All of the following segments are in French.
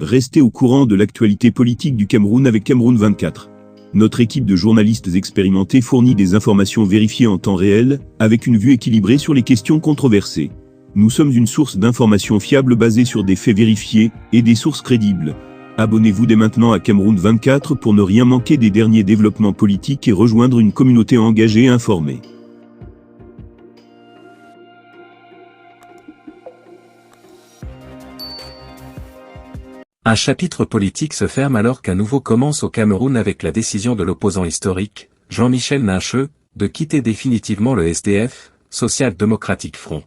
Restez au courant de l'actualité politique du Cameroun avec Cameroun 24. Notre équipe de journalistes expérimentés fournit des informations vérifiées en temps réel, avec une vue équilibrée sur les questions controversées. Nous sommes une source d'informations fiables basée sur des faits vérifiés et des sources crédibles. Abonnez-vous dès maintenant à Cameroun 24 pour ne rien manquer des derniers développements politiques et rejoindre une communauté engagée et informée. Un chapitre politique se ferme alors qu'un nouveau commence au Cameroun avec la décision de l'opposant historique, Jean-Michel Nincheux, de quitter définitivement le SDF, Social Democratic Front.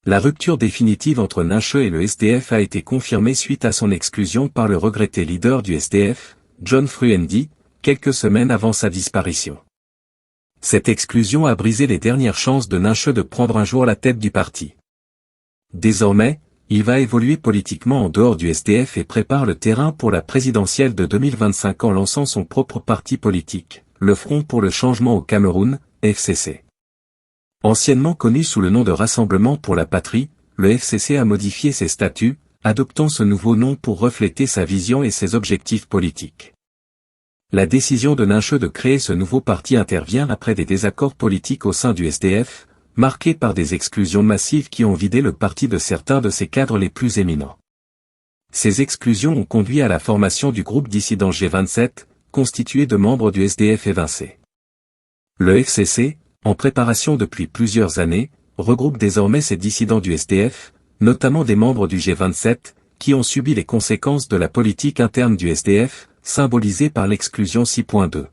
La rupture définitive entre Nincheux et le SDF a été confirmée suite à son exclusion par le regretté leader du SDF, John Fruendi, quelques semaines avant sa disparition. Cette exclusion a brisé les dernières chances de Nincheux de prendre un jour la tête du parti. Désormais, il va évoluer politiquement en dehors du SDF et prépare le terrain pour la présidentielle de 2025 en lançant son propre parti politique, le Front pour le changement au Cameroun, FCC. Anciennement connu sous le nom de Rassemblement pour la patrie, le FCC a modifié ses statuts, adoptant ce nouveau nom pour refléter sa vision et ses objectifs politiques. La décision de Nincheux de créer ce nouveau parti intervient après des désaccords politiques au sein du SDF, marqués par des exclusions massives qui ont vidé le parti de certains de ses cadres les plus éminents. Ces exclusions ont conduit à la formation du groupe dissident G27, constitué de membres du SDF évincés. Le FCC, en préparation depuis plusieurs années, regroupe désormais ces dissidents du SDF, notamment des membres du G27, qui ont subi les conséquences de la politique interne du SDF, symbolisée par l'exclusion 6.2.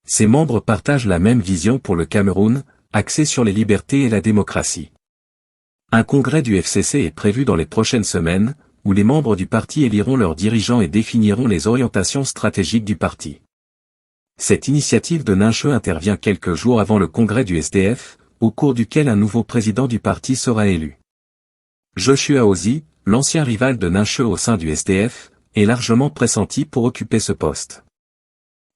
Ces membres partagent la même vision pour le Cameroun, axé sur les libertés et la démocratie. Un congrès du FCC est prévu dans les prochaines semaines, où les membres du parti éliront leurs dirigeants et définiront les orientations stratégiques du parti. Cette initiative de Nincheux intervient quelques jours avant le congrès du SDF, au cours duquel un nouveau président du parti sera élu. Joshua Ozi, l'ancien rival de Nincheux au sein du SDF, est largement pressenti pour occuper ce poste.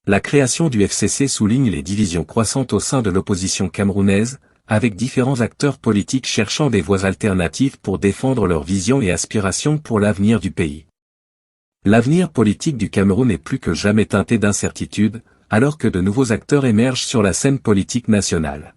La création du FCC souligne les divisions croissantes au sein de l'opposition camerounaise, avec différents acteurs politiques cherchant des voies alternatives pour défendre leurs visions et aspirations pour l'avenir du pays. L'avenir politique du Cameroun est plus que jamais teinté d'incertitude, alors que de nouveaux acteurs émergent sur la scène politique nationale.